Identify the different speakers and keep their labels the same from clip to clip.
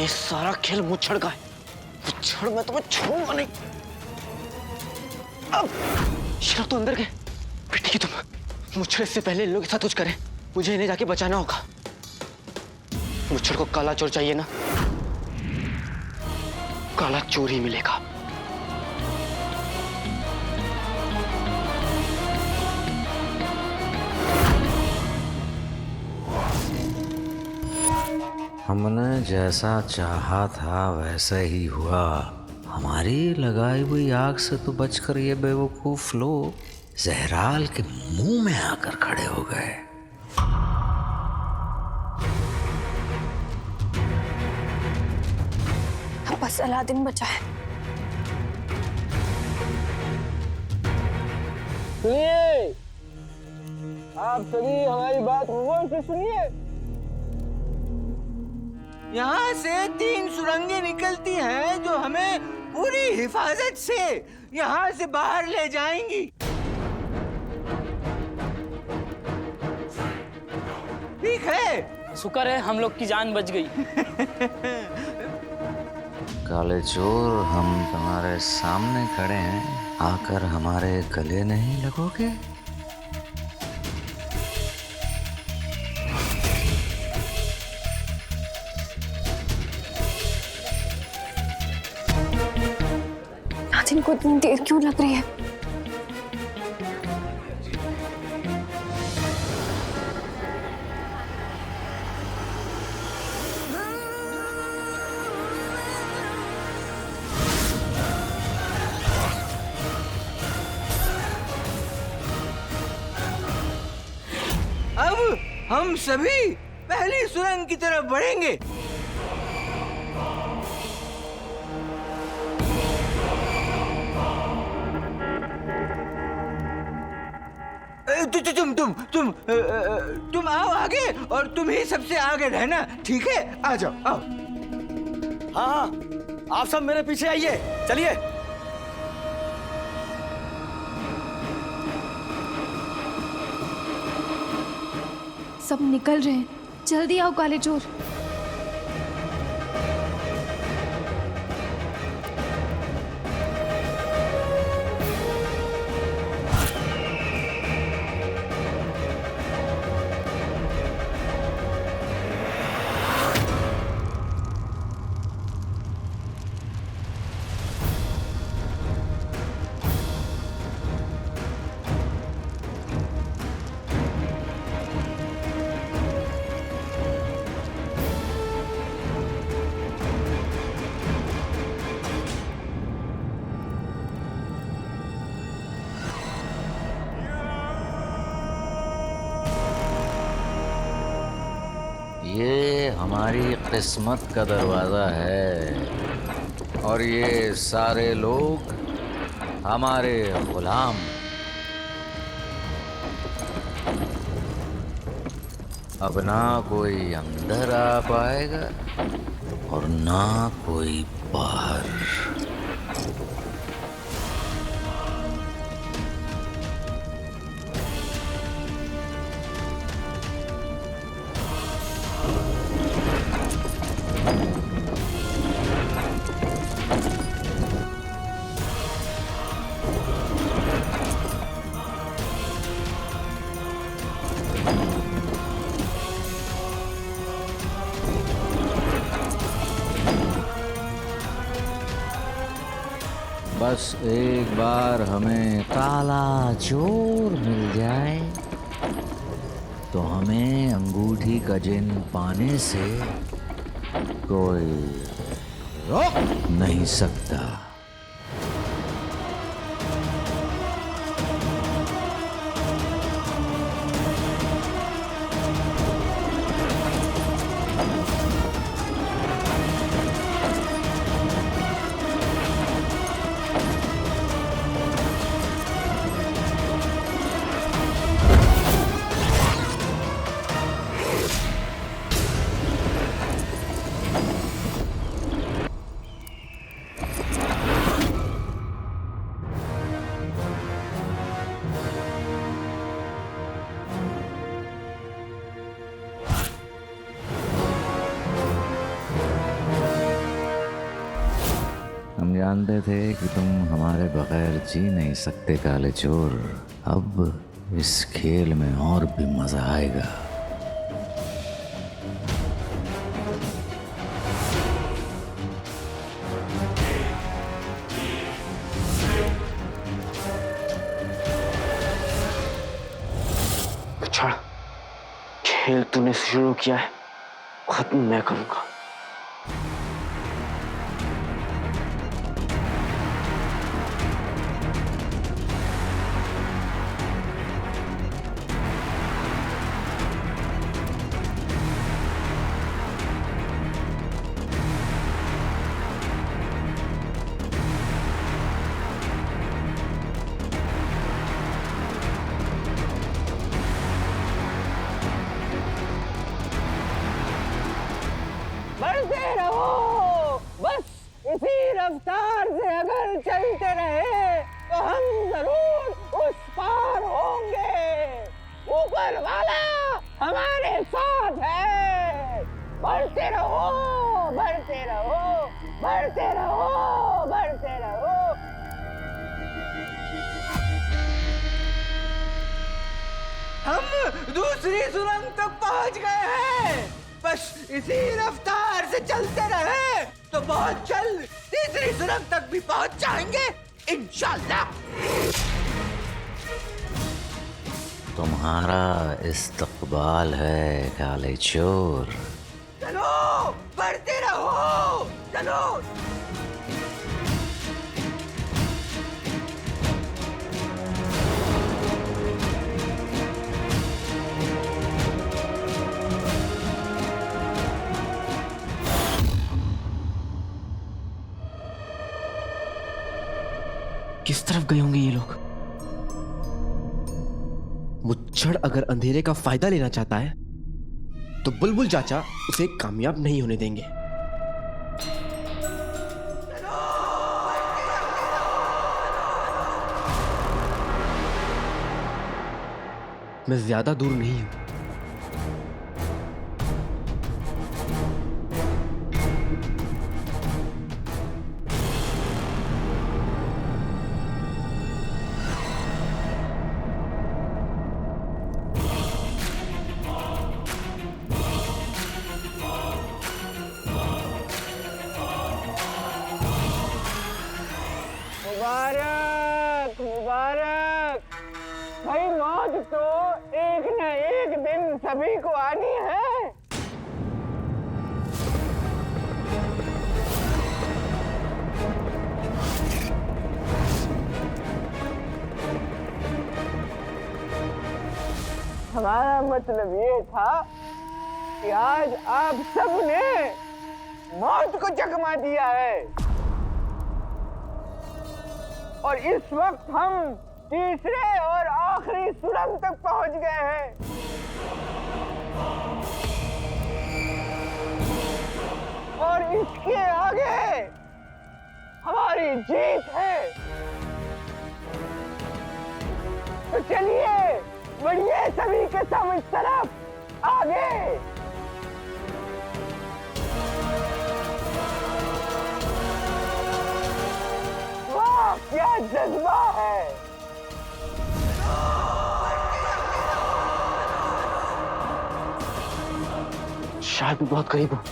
Speaker 1: ये सारा खेल मुच्छड़ का है। मुच्छड़ में तुम्हें छूऊंगा नहीं। अब शिरा तो अंदर गए। बेटी की तुम मुच्छड़ से पहले इन लोगों के साथ कुछ करें। मुझे इन्हें जाके बचाना होगा। मुच्छड़ को काला चोर चाहिए ना, काला चोर ही मिलेगा।
Speaker 2: हमने जैसा चाहा था वैसा ही हुआ। हमारी लगाई हुई आग से तो बचकर ये बेवकूफ लोग जहराल के मुंह में आकर खड़े हो गए।
Speaker 3: बस अलादीन बचा है।
Speaker 4: सुनिए, आप सभी हमारी बात गौर से सुनिए। यहाँ से 3 सुरंगें निकलती हैं जो हमें पूरी हिफाजत से यहाँ से बाहर ले जाएंगी। ठीक है?
Speaker 5: शुक्र है हम लोग की जान बच गई।
Speaker 2: काले चोर, हम तुम्हारे सामने खड़े हैं, आकर हमारे गले नहीं लगोगे?
Speaker 3: आज इनको इतनी देर क्यों लग रही है?
Speaker 4: अब हम सभी पहली सुरंग की तरफ बढ़ेंगे। तुम आओ आगे और तुम ही सबसे आगे रहना, ठीक है? आ जाओ, आओ।
Speaker 1: हाँ हाँ, आप सब मेरे पीछे आइए, चलिए।
Speaker 3: सब निकल रहे हैं, जल्दी आओ काले चोर।
Speaker 2: ये हमारी किस्मत का दरवाजा है और ये सारे लोग हमारे गुलाम। अब ना कोई अंदर आ पाएगा और ना कोई बाहर। बस एक बार हमें काला चोर मिल जाए तो हमें अंगूठी का जिन पाने से कोई रोक नहीं सकता। हम जानते थे कि तुम हमारे बगैर जी नहीं सकते काले चोर। अब इस खेल में और भी मजा आएगा।
Speaker 1: छोड़, खेल तूने शुरू किया है, खत्म मैं करूंगा।
Speaker 4: बढ़ते रहो, बस इसी रफ्तार से अगर चलते रहे तो हम जरूर उस पार होंगे। ऊपर वाला हमारे साथ है। बढ़ते रहो, बढ़ते रहो, बढ़ते रहो, बढ़ते रहो। हम दूसरी सुरंग तक पहुंच गए हैं। बस इसी रफ्तार से चलते रहे तो बहुत जल्द तीसरी सुरंग तक भी पहुंच जाएंगे इंशाल्लाह।
Speaker 2: तुम्हारा इस्तकबाल है काले चोर।
Speaker 4: चलो, बढ़ते रहो, चलो।
Speaker 1: किस तरफ गए होंगे ये लोग? मुच्छड़ अगर अंधेरे का फायदा लेना चाहता है तो बुलबुल चाचा उसे कामयाब नहीं होने देंगे। मैं ज्यादा दूर नहीं हूं।
Speaker 4: मुबारक, मुबारक। भाई मौत तो एक न एक दिन सभी को आनी है। हमारा मतलब ये था कि आज आप सब ने मौत को चकमा दिया है और इस वक्त हम तीसरे और आखिरी सुरंग तक पहुंच गए हैं। और इसके आगे हमारी जीत है। तो चलिए बढ़िए सभी के सब इस तरफ आगे। वाह क्या जज्बा है।
Speaker 1: शायद मैं बहुत करीब हूं।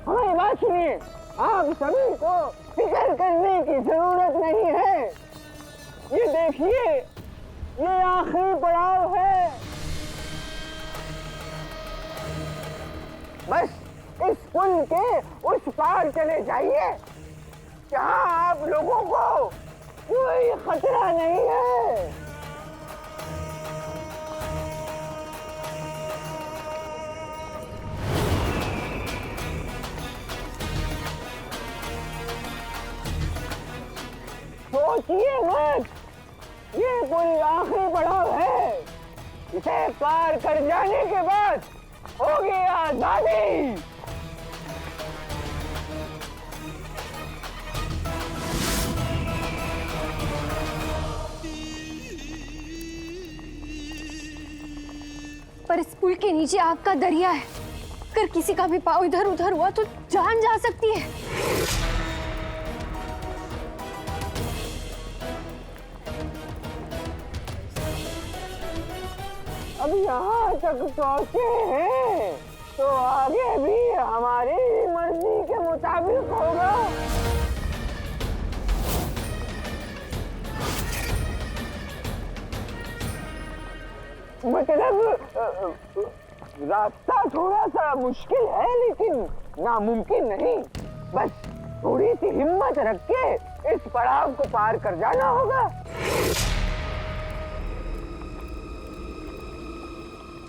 Speaker 4: हमारी बात सुनिए, आप सभी को फिक्र करने की जरूरत नहीं है। ये आखिरी पड़ाव है। बस इस पुल के उस पार चले जाइए, जहां आप लोगों को कोई खतरा नहीं है। सोचिए मत, ये कोई आखिरी पड़ाव है। इसे पार कर जाने के बाद होगी आजादी।
Speaker 3: पर इस पुल के नीचे आग का दरिया है। अगर किसी का भी पाँव इधर उधर हुआ तो जान जा सकती है।
Speaker 4: अब यहाँ तक पहुँचे हैं तो आगे भी हमारी मर्जी के मुताबिक होगा। मतलब रास्ता थोड़ा सा मुश्किल है, लेकिन नामुमकिन नहीं। बस थोड़ी सी हिम्मत रख के इस पड़ाव को पार कर जाना होगा।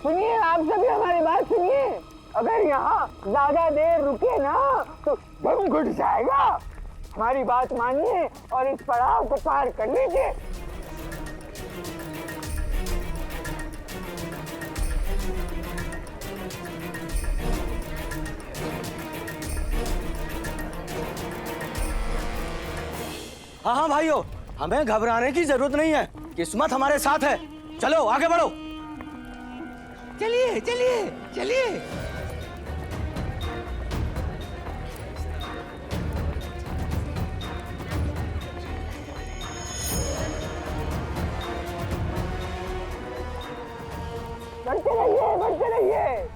Speaker 4: सुनिए, आप सभी हमारी बात सुनिए। अगर यहाँ ज्यादा देर रुके ना तो दम घुट जाएगा। हमारी बात मानिए और इस पड़ाव को पार कर लीजिए।
Speaker 1: हाँ हाँ भाइयों, हमें घबराने की जरूरत नहीं है। किस्मत हमारे साथ है। चलो आगे बढ़ो।
Speaker 4: चलिए चलिए चलिए। बढ़ते रहिए, बढ़ते रहिए।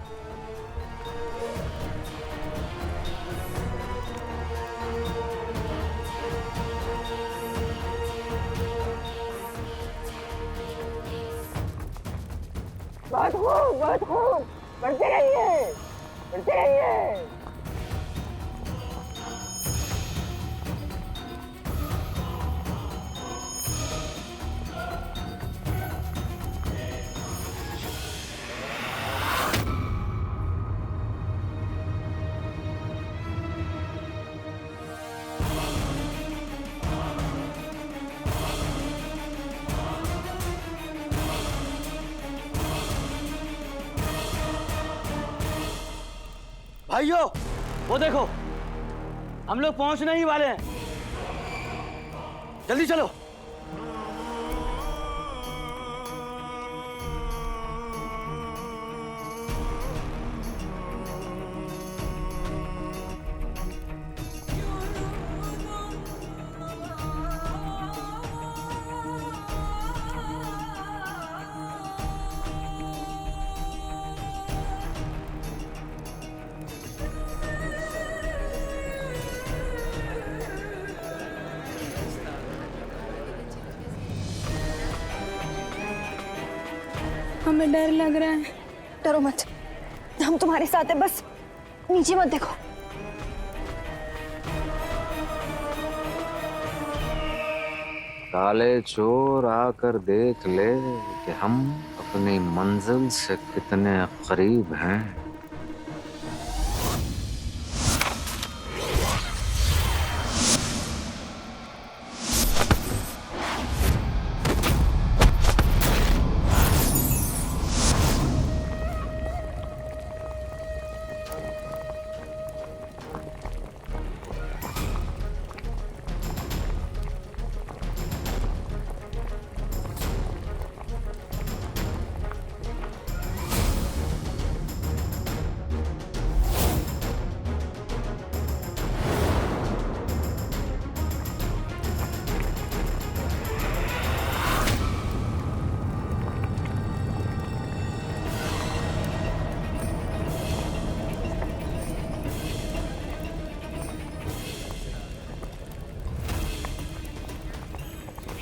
Speaker 4: बहुत खूब, बढ़ते रहिए, बढ़ते रहिए।
Speaker 1: भाइयों, वो देखो, हम लोग पहुंचने ही वाले हैं। जल्दी चलो।
Speaker 3: हमें डर लग रहा है। डरो मत, हम तुम्हारे साथ हैं। बस नीचे मत देखो।
Speaker 2: काले चोर आकर देख ले कि हम अपनी मंजिल से कितने करीब हैं।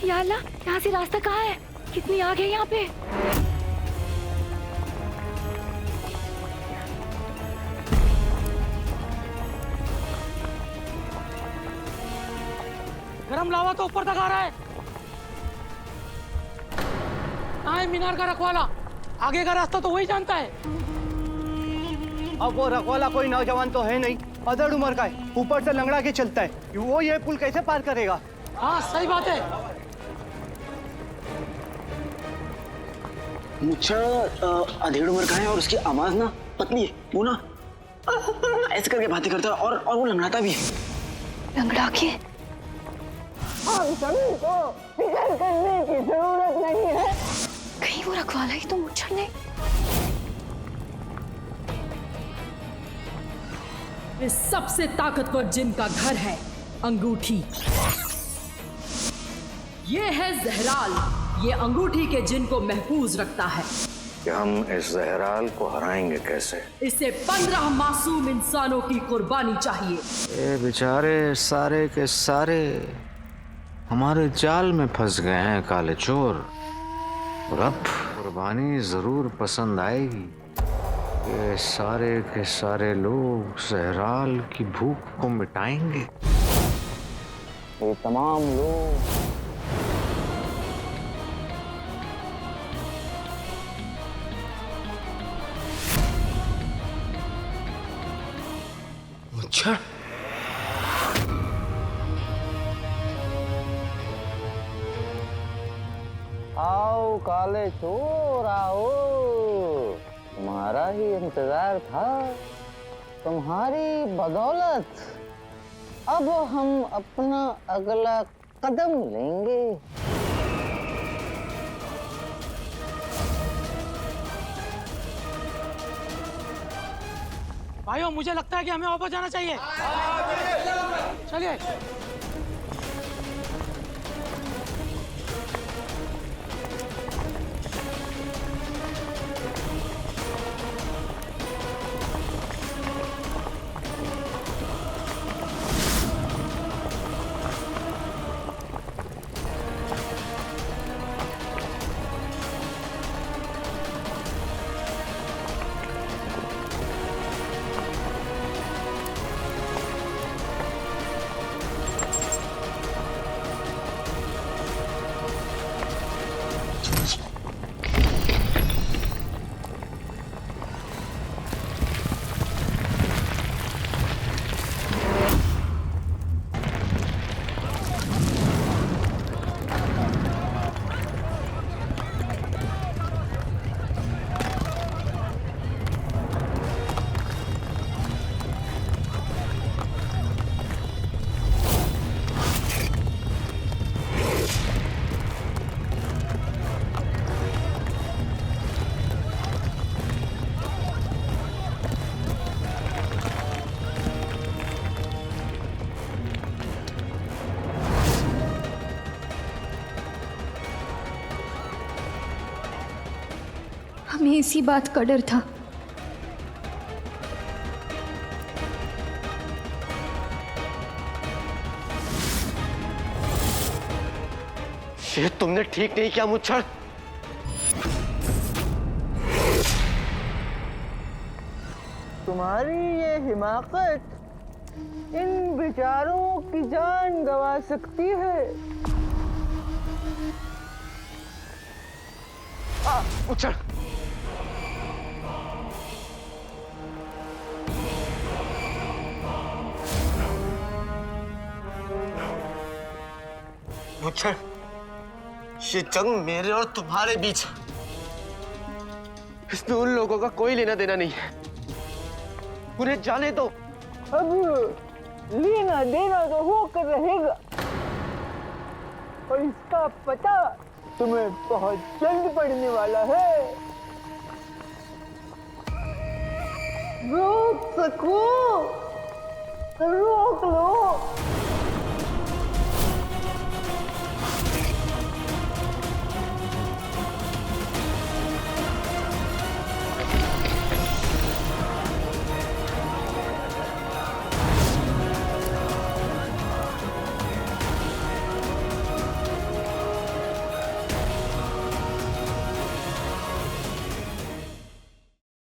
Speaker 3: या अल्लाह, यहाँ से रास्ता कहाँ है? कितनी आग है यहाँ पे?
Speaker 5: गरम लावा तो ऊपर तक आ रहा है। कहाँ है मीनार का रखवाला? आगे का रास्ता तो वही जानता है।
Speaker 6: अब वो रखवाला कोई नौजवान तो है नहीं, अदड़ उम्र का है, ऊपर से लंगड़ा के चलता है। वो ये पुल कैसे पार करेगा?
Speaker 5: हाँ सही बात है।
Speaker 1: मुच्छर अधेड़ उम्र का है और उसकी आवाज ना पतली है। वो ना ऐसे करके बातें करता है और वो लंगड़ाता भी है।
Speaker 3: लंगड़ा के?
Speaker 4: हम सभी को फिक्र करने की जरूरत नहीं है।
Speaker 3: कहीं वो रखवाला ही तो मुच्छर नहीं?
Speaker 7: इस सबसे ताकतवर जिन का घर है अंगूठी। ये है जहराल। ये अंगूठी के जिन को महफूज रखता है।
Speaker 8: कि हम इस जहराल को हराएंगे कैसे?
Speaker 7: इसे 15 मासूम इंसानों की कुर्बानी चाहिए।
Speaker 2: ये बेचारे सारे के सारे हमारे जाल में फंस गए हैं काले चोर। और अब कुर्बानी जरूर पसंद आएगी। ये सारे के सारे लोग जहराल की भूख को मिटाएंगे।
Speaker 1: ये तमाम लोग मुच्छर
Speaker 4: आओ काले चोर आओ, तुम्हारा ही इंतजार था। तुम्हारी बदौलत अब हम अपना अगला कदम लेंगे।
Speaker 5: भाइयों मुझे लगता है कि हमें वापस जाना चाहिए। चलिए।
Speaker 3: हमें इसी बात का डर था।
Speaker 1: ये तुमने ठीक नहीं किया मुच्छर।
Speaker 4: तुम्हारी ये हिमाकत इन बेचारों की जान गंवा सकती है।
Speaker 1: मुच्छर मुच्छर, ये जंग मेरे और तुम्हारे बीच है। इसमें उन लोगों का कोई लेना देना नहीं है। उन्हें जाने दो।
Speaker 4: अब लेना देना तो होकर रहेगा और इसका पता तुम्हें बहुत जल्द पड़ने वाला है। रोक सको तो रोक लो।